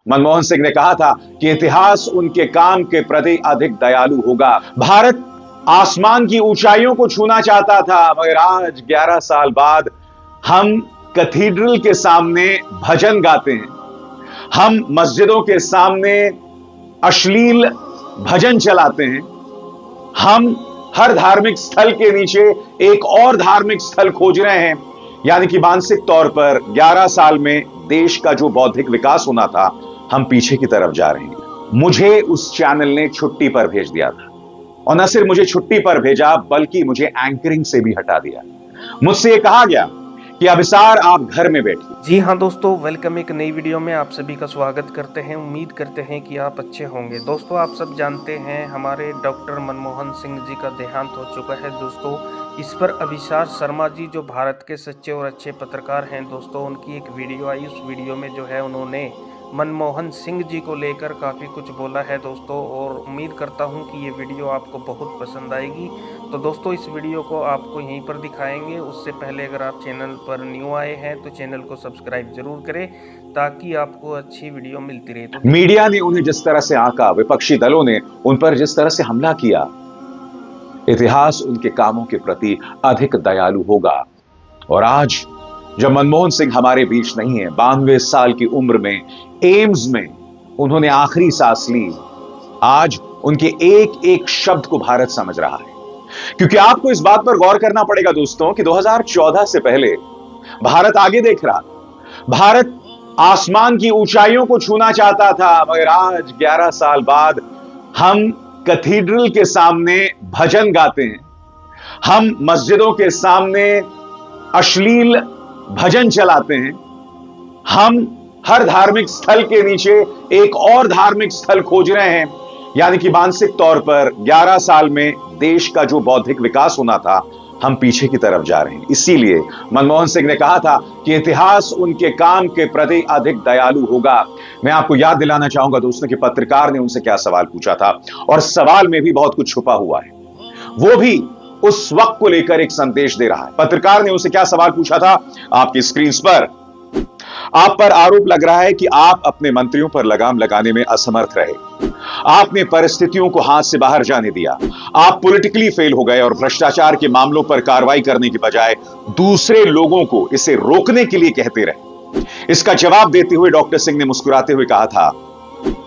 मनमोहन सिंह ने कहा था कि इतिहास उनके काम के प्रति अधिक दयालु होगा। भारत आसमान की ऊंचाइयों को छूना चाहता था, मगर आज 11 साल बाद हम कैथेड्रल के सामने भजन गाते हैं, हम मस्जिदों के सामने अश्लील भजन चलाते हैं, हम हर धार्मिक स्थल के नीचे एक और धार्मिक स्थल खोज रहे हैं। यानी कि मानसिक तौर पर 11 साल में देश का जो बौद्धिक विकास होना था, हम पीछे की तरफ जा रहे हैं। मुझे उस चैनल ने छुट्टी पर भेज दिया था, और न सिर्फ मुझे छुट्टी पर भेजा बल्कि मुझे एंकरिंग से भी हटा दिया। मुझसे यह कहा गया कि अभिसार आप घर में बैठिए। जी हाँ दोस्तों, वेलकम एक नई वीडियो में आप सभी का स्वागत करते हैं। उम्मीद करते हैं कि आप अच्छे होंगे। दोस्तों, आप सब जानते हैं हमारे डॉक्टर मनमोहन सिंह जी का देहांत हो चुका है। दोस्तों, इस पर अभिसार शर्मा जी जो भारत के सच्चे और अच्छे पत्रकार हैं, दोस्तों उनकी एक वीडियो आई। उस वीडियो में जो है उन्होंने मनमोहन सिंह जी को लेकर काफ़ी कुछ बोला है दोस्तों, और उम्मीद करता हूं कि ये वीडियो आपको बहुत पसंद आएगी। तो दोस्तों, इस वीडियो को आपको यहीं पर दिखाएंगे। उससे पहले अगर आप चैनल पर न्यू आए हैं तो चैनल को सब्सक्राइब जरूर करें ताकि आपको अच्छी वीडियो मिलती रहे। तो मीडिया ने उन्हें जिस तरह से आंका, विपक्षी दलों ने उन पर जिस तरह से हमला किया, इतिहास उनके कामों के प्रति अधिक दयालु होगा। और आज जब मनमोहन सिंह हमारे बीच नहीं है, 92 साल की उम्र में एम्स में उन्होंने आखिरी सांस ली, आज उनके एक एक शब्द को भारत समझ रहा है। क्योंकि आपको इस बात पर गौर करना पड़ेगा दोस्तों कि 2014 से पहले भारत आगे देख रहा था, भारत आसमान की ऊंचाइयों को छूना चाहता था, मगर आज 11 साल बाद हम कैथेड्रल के सामने भजन गाते हैं, हम मस्जिदों के सामने अश्लील भजन चलाते हैं, हम हर धार्मिक स्थल के नीचे एक और धार्मिक स्थल खोज रहे हैं। यानी कि मानसिक तौर पर 11 साल में देश का जो बौद्धिक विकास होना था, हम पीछे की तरफ जा रहे हैं। इसीलिए मनमोहन सिंह ने कहा था कि इतिहास उनके काम के प्रति अधिक दयालु होगा। मैं आपको याद दिलाना चाहूंगा दोस्तों कि पत्रकार ने उनसे क्या सवाल पूछा था, और सवाल में भी बहुत कुछ छुपा हुआ है। वो भी उस वक्त को लेकर एक संदेश दे रहा है। पत्रकार ने उनसे क्या सवाल पूछा था, आपकी स्क्रीन पर आप पर आरोप लग रहा है कि आप अपने मंत्रियों पर लगाम लगाने में असमर्थ रहे, आपने परिस्थितियों को हाथ से बाहर जाने दिया, आप पॉलिटिकली फेल हो गए और भ्रष्टाचार के मामलों पर कार्रवाई करने के बजाय दूसरे लोगों को इसे रोकने के लिए कहते रहे। इसका जवाब देते हुए डॉक्टर सिंह ने मुस्कुराते हुए कहा था,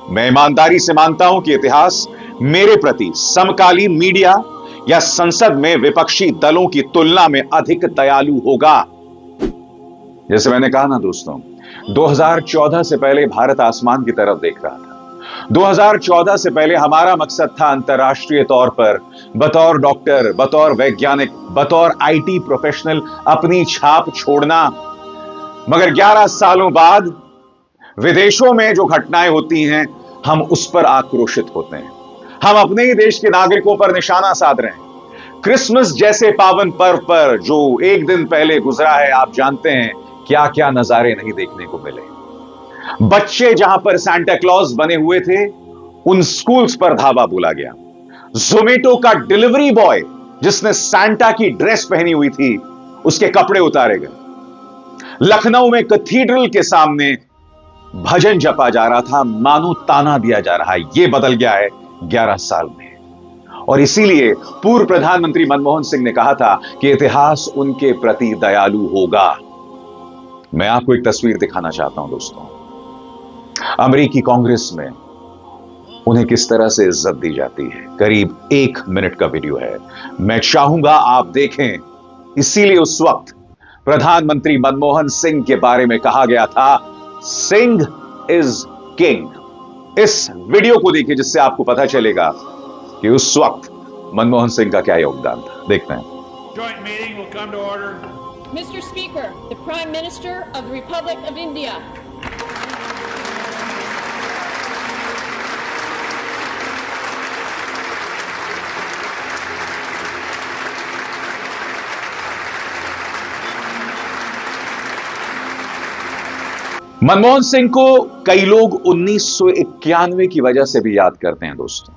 मैं ईमानदारी से मानता हूं कि इतिहास मेरे प्रति समकालीन मीडिया या संसद में विपक्षी दलों की तुलना में अधिक दयालु होगा। जैसे मैंने कहा ना दोस्तों, 2014 से पहले भारत आसमान की तरफ देख रहा था। 2014 से पहले हमारा मकसद था अंतर्राष्ट्रीय तौर पर बतौर डॉक्टर, बतौर वैज्ञानिक, बतौर आईटी प्रोफेशनल अपनी छाप छोड़ना। मगर 11 सालों बाद विदेशों में जो घटनाएं होती हैं, हम उस पर आक्रोशित होते हैं। हम अपने ही देश के नागरिकों पर निशाना साध रहे हैं। क्रिसमस जैसे पावन पर्व पर जो एक दिन पहले गुजरा है, आप जानते हैं क्या क्या नजारे नहीं देखने को मिले। बच्चे जहां पर सांता क्लॉज बने हुए थे, उन स्कूल्स पर धावा बोला गया। जोमेटो का डिलीवरी बॉय जिसने सांता की ड्रेस पहनी हुई थी, उसके कपड़े उतारे गए। लखनऊ में कैथेड्रल के सामने भजन जपा जा रहा था, मानो ताना दिया जा रहा है। यह बदल गया है 11 साल में। और इसीलिए पूर्व प्रधानमंत्री मनमोहन सिंह ने कहा था कि इतिहास उनके प्रति दयालु होगा। मैं आपको एक तस्वीर दिखाना चाहता हूं दोस्तों, अमेरिकी कांग्रेस में उन्हें किस तरह से इज्जत दी जाती है। करीब 1 मिनट का वीडियो है, मैं चाहूंगा आप देखें। इसीलिए उस वक्त प्रधानमंत्री मनमोहन सिंह के बारे में कहा गया था, सिंह इज किंग। इस वीडियो को देखिए, जिससे आपको पता चलेगा कि उस वक्त मनमोहन सिंह का क्या योगदान था। देखते हैं। Mr. Speaker, the Prime Minister of the Republic of India. Manmohan Singh को कई लोग 1991 की वजह से भी याद करते हैं दोस्तों।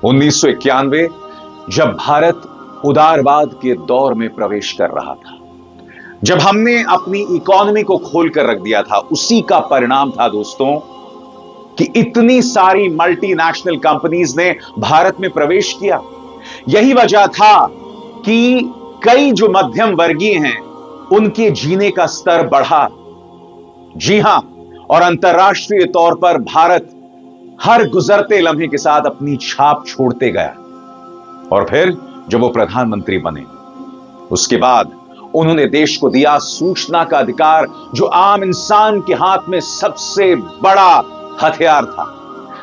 1991 जब भारत उदारवाद के दौर में प्रवेश कर रहा था, जब हमने अपनी इकोनॉमी को खोलकर रख दिया था, उसी का परिणाम था दोस्तों कि इतनी सारी मल्टीनेशनल कंपनीज ने भारत में प्रवेश किया। यही वजह था कि कई जो मध्यम वर्गीय हैं उनके जीने का स्तर बढ़ा। जी हां, और अंतर्राष्ट्रीय तौर पर भारत हर गुजरते लम्हे के साथ अपनी छाप छोड़ते गया। और फिर जब वो प्रधानमंत्री बने, उसके बाद उन्होंने देश को दिया सूचना का अधिकार, जो आम इंसान के हाथ में सबसे बड़ा हथियार था,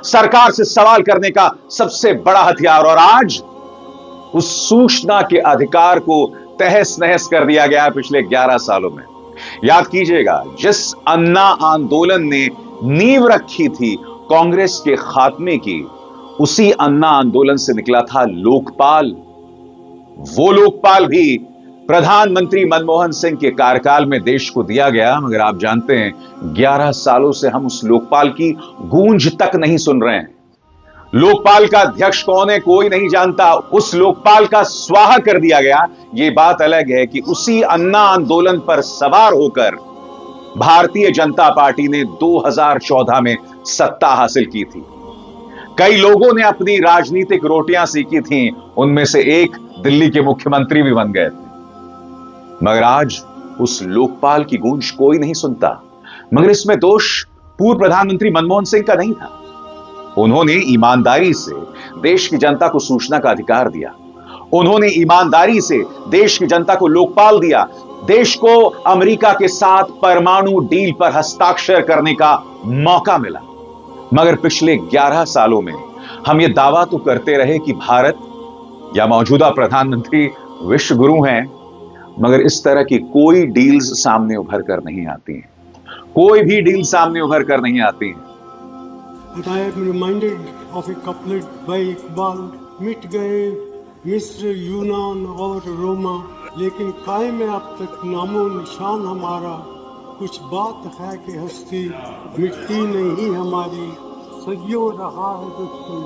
सरकार से सवाल करने का सबसे बड़ा हथियार। और आज उस सूचना के अधिकार को तहस नहस कर दिया गया पिछले 11 सालों में। याद कीजिएगा, जिस अन्ना आंदोलन ने नींव रखी थी कांग्रेस के खात्मे की, उसी अन्ना आंदोलन से निकला था लोकपाल। वो लोकपाल भी प्रधानमंत्री मनमोहन सिंह के कार्यकाल में देश को दिया गया, मगर आप जानते हैं 11 सालों से हम उस लोकपाल की गूंज तक नहीं सुन रहे हैं। लोकपाल का अध्यक्ष कौन है कोई नहीं जानता। उस लोकपाल का स्वाहा कर दिया गया। यह बात अलग है कि उसी अन्ना आंदोलन पर सवार होकर भारतीय जनता पार्टी ने 2014 में सत्ता हासिल की थी। कई लोगों ने अपनी राजनीतिक रोटियां सेकी थीं, उनमें से एक दिल्ली के मुख्यमंत्री भी बन गए थे। मगर आज उस लोकपाल की गूंज कोई नहीं सुनता। मगर इसमें दोष पूर्व प्रधानमंत्री मनमोहन सिंह का नहीं था। उन्होंने ईमानदारी से देश की जनता को सूचना का अधिकार दिया। उन्होंने ईमानदारी से देश की जनता को लोकपाल दिया। देश को अमेरिका के साथ परमाणु डील पर हस्ताक्षर करने का मौका मिला। मगर पिछले 11 सालों में हम यह दावा तो करते रहे कि भारत या मौजूदा प्रधानमंत्री विश्व गुरु हैं, मगर इस तरह की कोई डील्स सामने उभर कर नहीं आती हैं। कोई भी डील सामने उभर कर नहीं आती हैं। And I am reminded of a couplet by Iqbal, मिट गए मिस्र यूनान और रोमा, लेकिन कायम है अब तक नामो निशान हमारा, कुछ बात है कि हस्ती मिटती नहीं हमारी, सदियों रहा है दुश्मन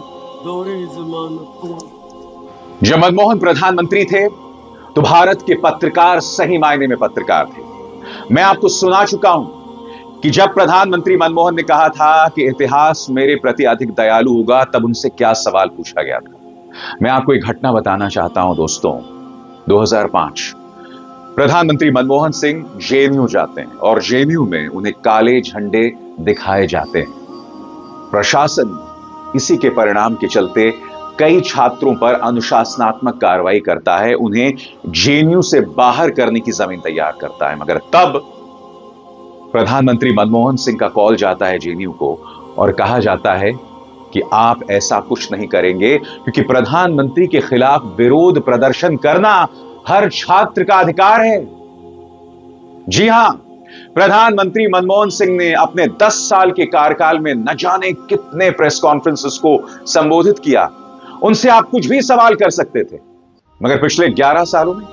दौरे ज़मानत। जब मनमोहन प्रधानमंत्री थे तो भारत के पत्रकार सही मायने में पत्रकार थे। मैं आपको सुना चुका हूं कि जब प्रधानमंत्री मनमोहन ने कहा था कि इतिहास मेरे प्रति अधिक दयालु होगा, तब उनसे क्या सवाल पूछा गया था। मैं आपको एक घटना बताना चाहता हूं दोस्तों। 2005 प्रधानमंत्री मनमोहन सिंह जेएनयू जाते हैं और जेएनयू में उन्हें काले झंडे दिखाए जाते हैं। प्रशासन इसी के परिणाम के चलते कई छात्रों पर अनुशासनात्मक कार्रवाई करता है, उन्हें जेएनयू से बाहर करने की जमीन तैयार करता है। मगर तब प्रधानमंत्री मनमोहन सिंह का कॉल जाता है जेएनयू को और कहा जाता है कि आप ऐसा कुछ नहीं करेंगे, क्योंकि प्रधानमंत्री के खिलाफ विरोध प्रदर्शन करना हर छात्र का अधिकार है। जी हां, प्रधानमंत्री मनमोहन सिंह ने अपने 10 साल के कार्यकाल में न जाने कितने प्रेस कॉन्फ्रेंसेस को संबोधित किया। उनसे आप कुछ भी सवाल कर सकते थे, मगर पिछले 11 सालों में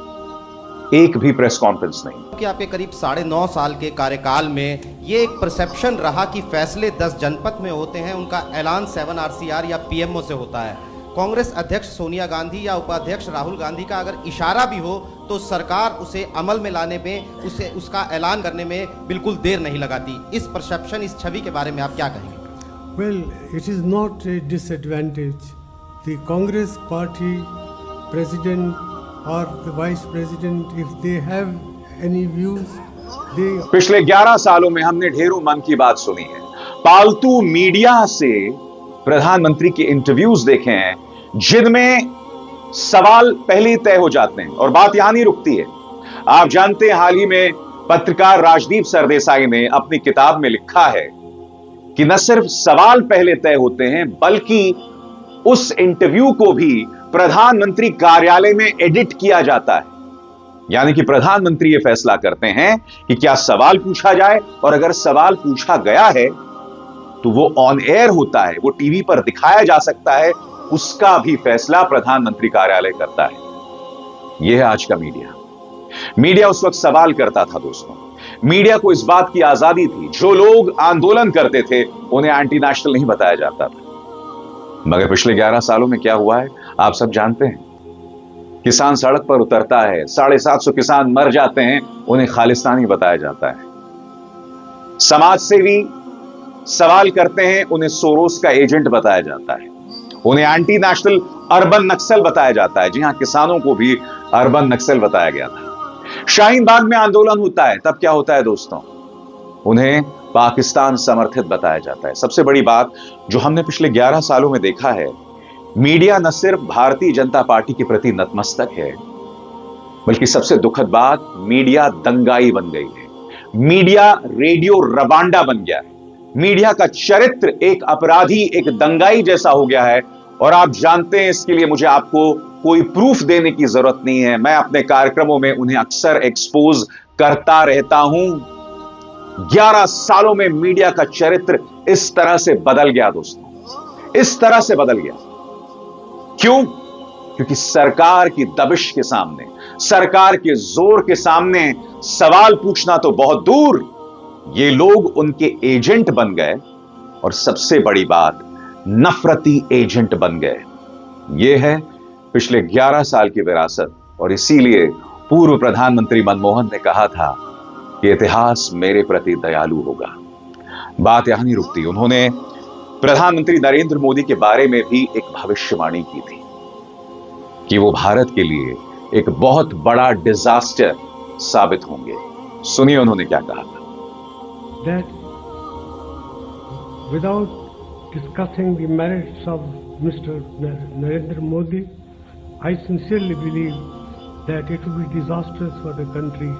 एक भी प्रेस कॉन्फ्रेंस नहीं। कि आपके करीब 9.5 साल के कार्यकाल में ये एक परसेप्शन रहा कि फैसले 10 जनपद में होते हैं, उनका ऐलान 7 RCR या पीएमओ से होता है। कांग्रेस अध्यक्ष सोनिया गांधी या उपाध्यक्ष राहुल गांधी का अगर इशारा भी हो तो सरकार उसे अमल में लाने में, उसे उसका ऐलान करने में बिल्कुल देर नहीं लगाती। इस परसेप्शन, इस छवि के बारे में आप क्या कहेंगे? Well, it is not a disadvantage. The Congress party president or the vice president, if they have any views, they... पिछले 11 सालों में हमने ढेरों मन की बात सुनी है। पालतू मीडिया से प्रधानमंत्री के इंटरव्यूज देखे हैं, जिनमें सवाल पहले ही तय हो जाते हैं और बात यहां नहीं रुकती है। आप जानते हैं, हाल ही में पत्रकार राजदीप सरदेसाई ने अपनी किताब में लिखा है कि न सिर्फ सवाल पहले तय होते हैं, बल्कि उस इंटरव्यू को भी प्रधानमंत्री कार्यालय में एडिट किया जाता है। यानी कि प्रधानमंत्री यह फैसला करते हैं कि क्या सवाल पूछा जाए, और अगर सवाल पूछा गया है तो वो ऑन एयर होता है, वो टीवी पर दिखाया जा सकता है, उसका भी फैसला प्रधानमंत्री कार्यालय करता है। यह है आज का मीडिया। मीडिया उस वक्त सवाल करता था दोस्तों। मीडिया को इस बात की आजादी थी, जो लोग आंदोलन करते थे उन्हें एंटी नेशनल नहीं बताया जाता था। मगर पिछले 11 सालों में क्या हुआ है आप सब जानते हैं। किसान सड़क पर उतरता है, 750 किसान मर जाते हैं, उन्हें खालिस्तानी बताया जाता है। समाज सेवी सवाल करते हैं उन्हें सोरोस का एजेंट बताया जाता है, उन्हें एंटी नेशनल अर्बन नक्सल बताया जाता है। जी हां, किसानों को भी अर्बन नक्सल बताया गया था। शाहीन बाग में आंदोलन होता है, तब क्या होता है दोस्तों? उन्हें पाकिस्तान समर्थित बताया जाता है। सबसे बड़ी बात जो हमने पिछले 11 सालों में देखा है, मीडिया न सिर्फ भारतीय जनता पार्टी के प्रति नतमस्तक है, बल्कि सबसे दुखद बात, मीडिया दंगाई बन गई है। मीडिया रेडियो रवांडा बन गया है। मीडिया का चरित्र एक अपराधी, एक दंगाई जैसा हो गया है। और आप जानते हैं, इसके लिए मुझे आपको कोई प्रूफ देने की जरूरत नहीं है। मैं अपने कार्यक्रमों में उन्हें अक्सर एक्सपोज करता रहता हूं। 11 सालों में मीडिया का चरित्र इस तरह से बदल गया दोस्तों, इस तरह से बदल गया। क्यों? क्योंकि सरकार की दबिश के सामने, सरकार के जोर के सामने सवाल पूछना तो बहुत दूर, ये लोग उनके एजेंट बन गए। और सबसे बड़ी बात, नफरती एजेंट बन गए। यह है पिछले 11 साल की विरासत। और इसीलिए पूर्व प्रधानमंत्री मनमोहन ने कहा था कि इतिहास मेरे प्रति दयालु होगा। बात यहां नहीं रुकती। उन्होंने प्रधानमंत्री नरेंद्र मोदी के बारे में भी एक भविष्यवाणी की थी कि वो भारत के लिए एक बहुत बड़ा डिजास्टर साबित होंगे। सुनिए उन्होंने क्या कहा था। That without discussing the merits of Mr. Narendra Modi, I sincerely believe that it will be disastrous for the country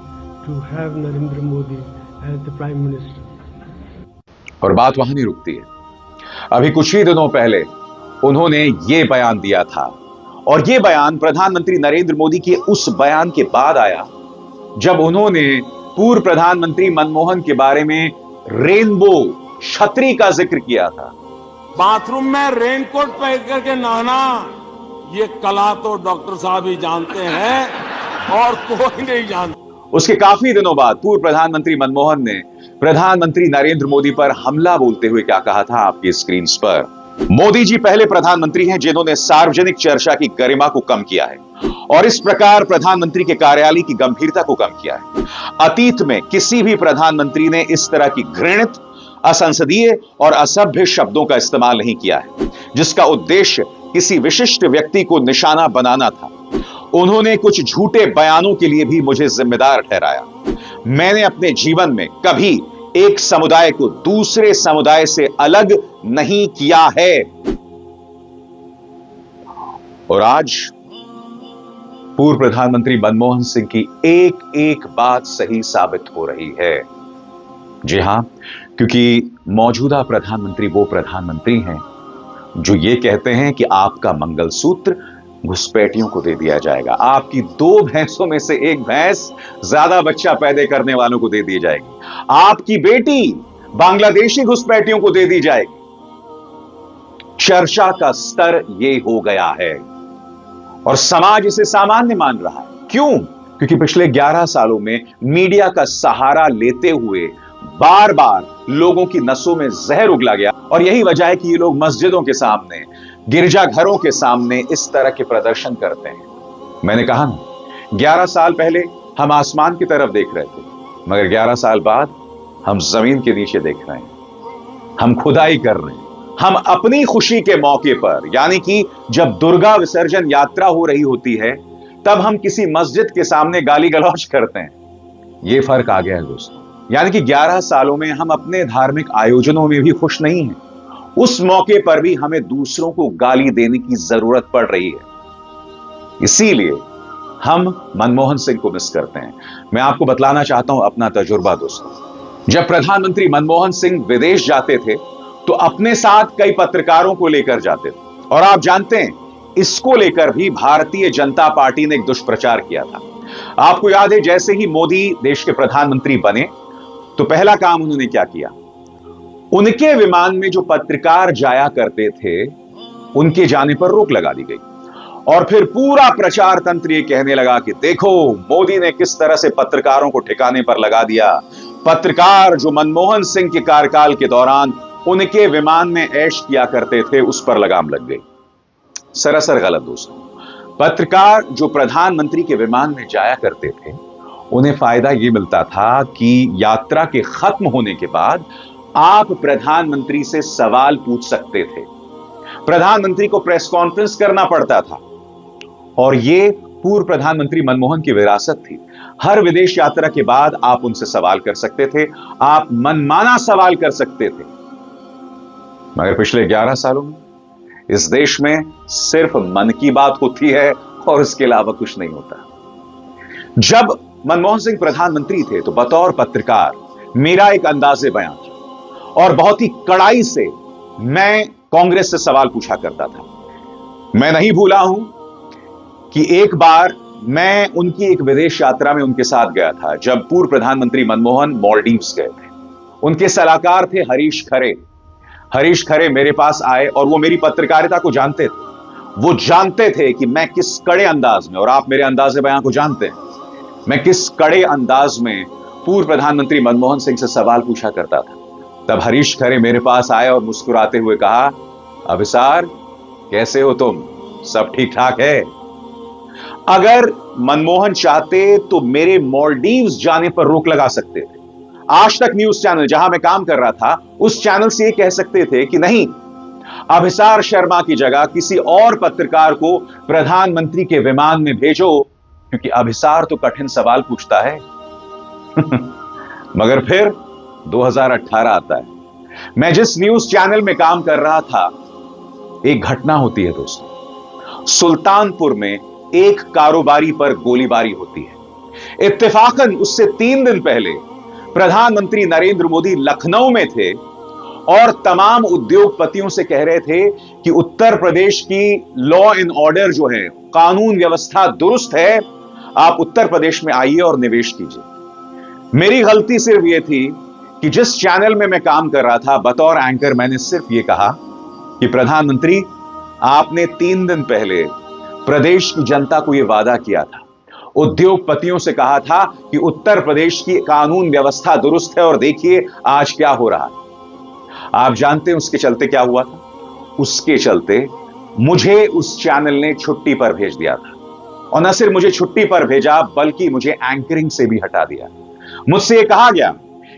to have Narendra Modi as the Prime Minister. और बात वहां नहीं रुकती है। अभी कुछ ही दिनों पहले उन्होंने ये बयान दिया था, और ये बयान प्रधानमंत्री नरेंद्र मोदी के उस बयान के बाद आया जब उन्होंने पूर्व प्रधानमंत्री मनमोहन के बारे में रेनबो छतरी का जिक्र किया था। बाथरूम में रेनकोट पहन करके नहाना, ये कला तो डॉक्टर साहब ही जानते हैं और कोई नहीं जानता। उसके काफी दिनों बाद पूर्व प्रधानमंत्री मनमोहन ने प्रधानमंत्री नरेंद्र मोदी पर हमला बोलते हुए क्या कहा था आपकी स्क्रीन पर। मोदी जी पहले प्रधानमंत्री हैं जिन्होंने सार्वजनिक चर्चा की गरिमा को कम किया है और इस प्रकार प्रधानमंत्री के कार्यालय की गंभीरता को कम किया है। अतीत में किसी भी प्रधानमंत्री ने इस तरह की घृणित, असंसदीय और असभ्य शब्दों का इस्तेमाल नहीं किया है जिसका उद्देश्य किसी विशिष्ट व्यक्ति को निशाना बनाना था। उन्होंने कुछ झूठे बयानों के लिए भी मुझे जिम्मेदार ठहराया। मैंने अपने जीवन में कभी एक समुदाय को दूसरे समुदाय से अलग नहीं किया है। और आज पूर्व प्रधानमंत्री मनमोहन सिंह की एक एक बात सही साबित हो रही है। जी हां, क्योंकि मौजूदा प्रधानमंत्री वो प्रधानमंत्री हैं जो ये कहते हैं कि आपका मंगलसूत्र घुसपैठियों को दे दिया जाएगा, आपकी 2 भैंसों में से एक भैंस ज्यादा बच्चा पैदा करने वालों को दे दी जाएगी, आपकी बेटी बांग्लादेशी घुसपैठियों को दे दी जाएगी। चर्चा का स्तर ये हो गया है और समाज इसे सामान्य मान रहा है। क्यों? क्योंकि पिछले 11 सालों में मीडिया का सहारा लेते हुए बार बार लोगों की नसों में जहर उगला गया और यही वजह है कि ये लोग मस्जिदों के सामने, गिरजाघरों के सामने इस तरह के प्रदर्शन करते हैं। मैंने कहा ना, 11 साल पहले हम आसमान की तरफ देख रहे थे, मगर 11 साल बाद हम जमीन के नीचे देख रहे हैं, हम खुदाई कर रहे हैं। हम अपनी खुशी के मौके पर, यानी कि जब दुर्गा विसर्जन यात्रा हो रही होती है, तब हम किसी मस्जिद के सामने गाली गलौज करते हैं। यह फर्क आ गया है दोस्तों। यानी कि 11 सालों में हम अपने धार्मिक आयोजनों में भी खुश नहीं हैं, उस मौके पर भी हमें दूसरों को गाली देने की जरूरत पड़ रही है। इसीलिए हम मनमोहन सिंह को मिस करते हैं। मैं आपको बतलाना चाहता हूं अपना तजुर्बा दोस्तों। जब प्रधानमंत्री मनमोहन सिंह विदेश जाते थे तो अपने साथ कई पत्रकारों को लेकर जाते थे और आप जानते हैं, इसको लेकर भी भारतीय जनता पार्टी ने एक दुष्प्रचार किया था। आपको याद है, जैसे ही मोदी देश के प्रधानमंत्री बने तो पहला काम उन्होंने क्या किया, उनके विमान में जो पत्रकार जाया करते थे उनके जाने पर रोक लगा दी गई और फिर पूरा प्रचार तंत्र ये कहने लगा कि देखो मोदी ने किस तरह से पत्रकारों को ठिकाने पर लगा दिया। पत्रकार जो मनमोहन सिंह के कार्यकाल के दौरान उनके विमान में ऐश किया करते थे उस पर लगाम लग गई। सरासर गलत दोस्तों। पत्रकार जो प्रधानमंत्री के विमान में जाया करते थे उन्हें फायदा यह मिलता था कि यात्रा के खत्म होने के बाद आप प्रधानमंत्री से सवाल पूछ सकते थे, प्रधानमंत्री को प्रेस कॉन्फ्रेंस करना पड़ता था। और यह पूर्व प्रधानमंत्री मनमोहन की विरासत थी। हर विदेश यात्रा के बाद आप उनसे सवाल कर सकते थे, आप मनमाना सवाल कर सकते थे। मगर पिछले 11 सालों में इस देश में सिर्फ मन की बात होती है और इसके अलावा कुछ नहीं होता। जब मनमोहन सिंह प्रधानमंत्री थे तो बतौर पत्रकार मेरा एक अंदाजे बयान था और बहुत ही कड़ाई से मैं कांग्रेस से सवाल पूछा करता था। मैं नहीं भूला हूं कि एक बार मैं उनकी एक विदेश यात्रा में उनके साथ गया था जब पूर्व प्रधानमंत्री मनमोहन मालदीव्स गए थे। उनके सलाहकार थे हरीश खरे। हरीश खरे मेरे पास आए और वो मेरी पत्रकारिता को जानते थे। वो जानते थे कि मैं किस कड़े अंदाज में, और आप मेरे अंदाजे बयान को जानते हैं, मैं किस कड़े अंदाज में पूर्व प्रधानमंत्री मनमोहन सिंह से सवाल पूछा करता था। तब हरीश खरे मेरे पास आए और मुस्कुराते हुए कहा, अभिसार कैसे हो तुम, सब ठीक ठाक है? अगर मनमोहन चाहते तो मेरे मालदीव्स जाने पर रोक लगा सकते थे। आज तक न्यूज चैनल जहां मैं काम कर रहा था उस चैनल से ये कह सकते थे कि नहीं, अभिसार शर्मा की जगह किसी और पत्रकार को प्रधानमंत्री के विमान में भेजो, क्योंकि अभिसार तो कठिन सवाल पूछता है। मगर फिर 2018 आता है। मैं जिस न्यूज चैनल में काम कर रहा था, एक घटना होती है दोस्तों। सुल्तानपुर में एक कारोबारी पर गोलीबारी होती है। इत्तेफाकन उससे 3 दिन पहले प्रधानमंत्री नरेंद्र मोदी लखनऊ में थे और तमाम उद्योगपतियों से कह रहे थे कि उत्तर प्रदेश की लॉ एंड ऑर्डर जो है, कानून व्यवस्था दुरुस्त है, आप उत्तर प्रदेश में आइए और निवेश कीजिए। मेरी गलती सिर्फ यह थी कि जिस चैनल में मैं काम कर रहा था बतौर एंकर, मैंने सिर्फ यह कहा कि प्रधानमंत्री, आपने 3 दिन पहले प्रदेश की जनता को यह वादा किया था, उद्योगपतियों से कहा था कि उत्तर प्रदेश की कानून व्यवस्था दुरुस्त है, और देखिए आज क्या हो रहा है। आप जानते हैं उसके चलते क्या हुआ था? उसके चलते मुझे उस चैनल ने छुट्टी पर भेज दिया था, और न सिर्फ मुझे छुट्टी पर भेजा बल्कि मुझे एंकरिंग से भी हटा दिया। मुझसे यह कहा गया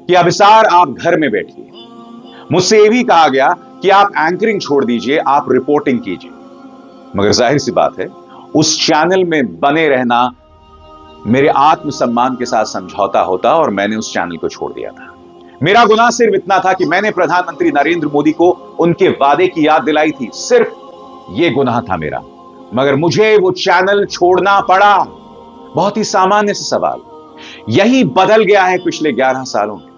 कि अभिसार आप घर में बैठिए। मुझसे यह भी कहा गया कि आप एंकरिंग छोड़ दीजिए, आप रिपोर्टिंग कीजिए। मगर जाहिर सी बात है, उस चैनल में बने रहना मेरे आत्मसम्मान के साथ समझौता होता और मैंने उस चैनल को छोड़ दिया था। मेरा गुनाह सिर्फ इतना था कि मैंने प्रधानमंत्री नरेंद्र मोदी को उनके वादे की याद दिलाई थी, सिर्फ यह गुनाह था मेरा। मगर मुझे वो चैनल छोड़ना पड़ा। बहुत ही सामान्य सा सवाल। यही बदल गया है पिछले 11 सालों में।